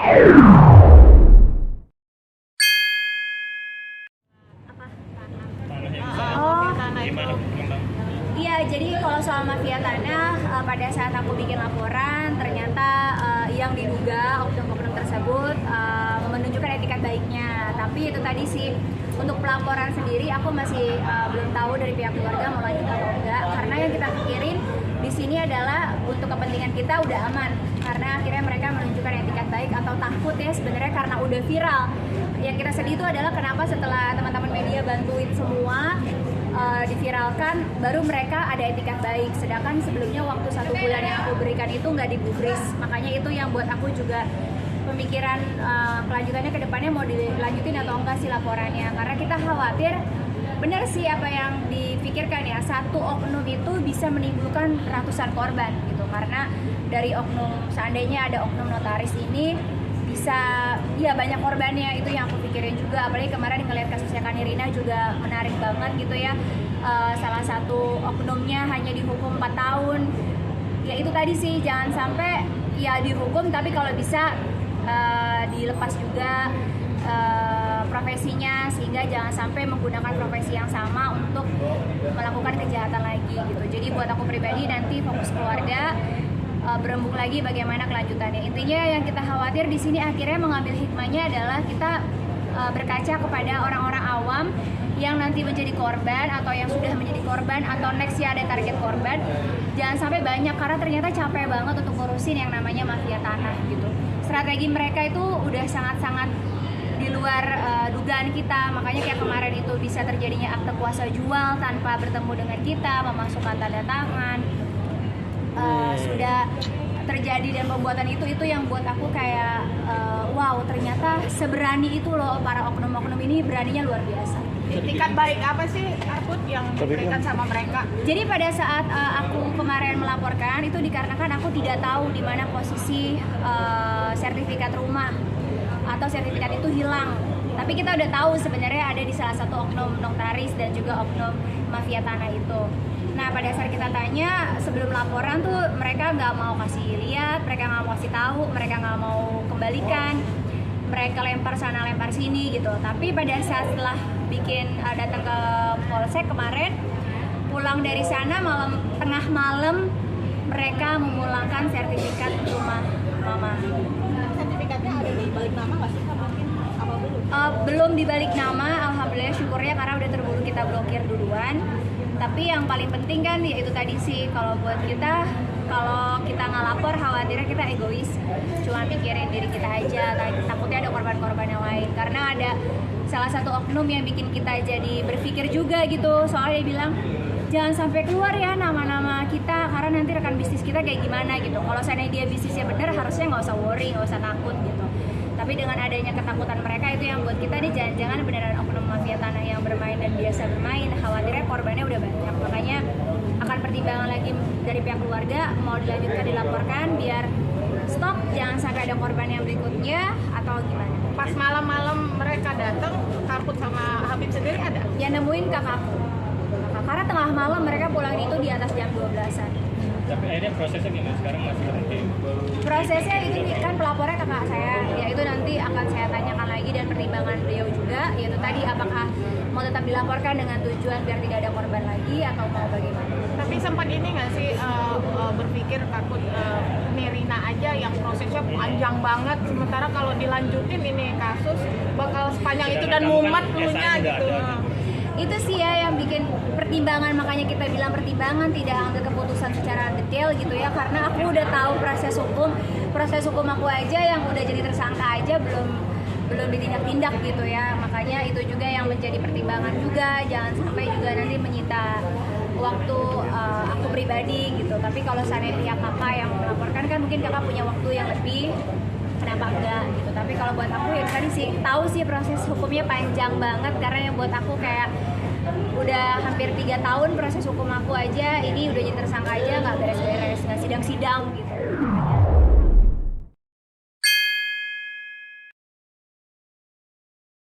Oh, iya, jadi kalau soal mafia tanah, pada saat aku bikin laporan, ternyata yang diduga oknum-oknum tersebut menunjukkan etikat baiknya. Tapi itu tadi sih, untuk pelaporan sendiri aku masih belum tahu dari pihak keluarga mau lanjut atau enggak. Karena yang kita pikirin di sini adalah untuk kepentingan kita udah aman. Karena akhirnya mereka menunjukkan etikat baik atau takut ya sebenarnya karena udah viral. Yang kita sedih itu adalah kenapa setelah teman-teman media bantuin semua diviralkan, baru mereka ada etikat baik. Sedangkan sebelumnya waktu 1 bulan yang aku berikan itu nggak digubris. Makanya itu yang buat aku juga pemikiran kelanjutannya ke depannya mau dilanjutin atau enggak sih laporannya. Karena kita khawatir, benar sih apa yang dipikirkan ya, satu oknum itu bisa menimbulkan ratusan korban gitu. Karena dari oknum, seandainya ada oknum notaris ini bisa, ya banyak korbannya, itu yang aku pikirin juga. Apalagi kemarin ngeliat kasusnya Kanirina juga menarik banget gitu ya. Salah satu oknumnya hanya dihukum 4 tahun. Ya itu tadi sih, jangan sampai ya dihukum tapi kalau bisa dilepas juga profesinya, sehingga jangan sampai menggunakan profesi yang sama untuk melakukan kejahatan lagi gitu. Jadi buat aku pribadi nanti fokus keluarga, berembuk lagi bagaimana kelanjutannya. Intinya yang kita khawatir di sini akhirnya mengambil hikmahnya adalah kita berkaca kepada orang-orang awam yang nanti menjadi korban atau yang sudah menjadi korban atau next ya ada target korban. Jangan sampai banyak, karena ternyata capek banget untuk ngurusin yang namanya mafia tanah gitu. Strategi mereka itu udah sangat-sangat di luar dugaan kita. Makanya kayak kemarin itu bisa terjadinya akte kuasa jual tanpa bertemu dengan kita, memasukkan tanda tangan. Sudah terjadi dan pembuatan itu yang buat aku kayak wow, ternyata seberani itu loh para oknum-oknum ini, beraninya luar biasa. Etikat baik apa sih Arput yang diberikan sama mereka? Jadi pada saat aku kemarin melaporkan itu dikarenakan aku tidak tahu di mana posisi sertifikat rumah atau sertifikat itu hilang. Tapi kita udah tahu sebenarnya ada di salah satu oknum notaris dan juga oknum mafia tanah itu. Nah pada saat kita tanya sebelum laporan tuh mereka nggak mau kasih lihat, mereka nggak mau kasih tahu, mereka nggak mau kembalikan, mereka lempar sana lempar sini gitu. Tapi pada saat setelah datang ke polsek kemarin, pulang dari sana tengah malam mereka memulangkan sertifikat rumah mama. Sertifikatnya ada di balik nama nggak sih? Belum dibalik nama, alhamdulillah syukurnya, karena udah terburu kita blokir duluan. Tapi yang paling penting kan ya itu tadi sih, kalau buat kita, kalau kita nggak lapor khawatirnya kita egois, cuma mikirin diri kita aja, takutnya ada korban-korban yang lain. Karena ada salah satu oknum yang bikin kita jadi berpikir juga gitu, soalnya dia bilang jangan sampai keluar ya nama-nama kita, karena nanti rekan bisnis kita kayak gimana gitu. Kalau seandainya dia bisnisnya bener, harusnya nggak usah worry, nggak usah takut gitu. Tapi dengan adanya ketakutan mereka itu yang buat kita nih, jangan-jangan beneran oknum mafia tanah yang bermain dan biasa bermain. Khawatirnya korbannya udah banyak, makanya akan pertimbangan lagi dari pihak keluarga mau dilanjutkan dilaporkan biar stop, jangan sampai ada korban yang berikutnya atau gimana. Pas malam-malam mereka datang, Karput sama Habib sendiri ada? Yang nemuin kakakku, karena tengah malam mereka pulang itu di atas jam 12-an. Tapi akhirnya prosesnya gimana? Sekarang masih berhenti? Prosesnya itu kan pelapornya kakak saya, ya itu nanti akan saya tanyakan lagi dan pertimbangan beliau juga, yaitu tadi apakah mau tetap dilaporkan dengan tujuan biar tidak ada korban lagi atau mau bagaimana. Tapi sempat ini nggak sih berpikir Karput Nirina aja yang prosesnya panjang banget, sementara kalau dilanjutin ini kasus bakal sepanjang itu dan mumet dulunya gitu. Itu sih ya yang bikin pertimbangan, makanya kita bilang pertimbangan, tidak ambil keputusan secara detail gitu ya, karena aku udah tahu proses hukum aku aja yang udah jadi tersangka aja belum ditindak-tindak gitu ya. Makanya itu juga yang menjadi pertimbangan juga, jangan sampai juga nanti menyita waktu aku pribadi gitu. Tapi kalau seandainya pihak kakak yang melaporkan kan mungkin kakak punya waktu yang lebih, kenapa enggak gitu. Tapi kalau buat aku ya tadi sih tahu sih proses hukumnya panjang banget, karena yang buat aku kayak udah hampir 3 tahun proses hukum aku aja, ini udah jadi tersangka aja nggak beres-beres, nggak sidang-sidang gitu.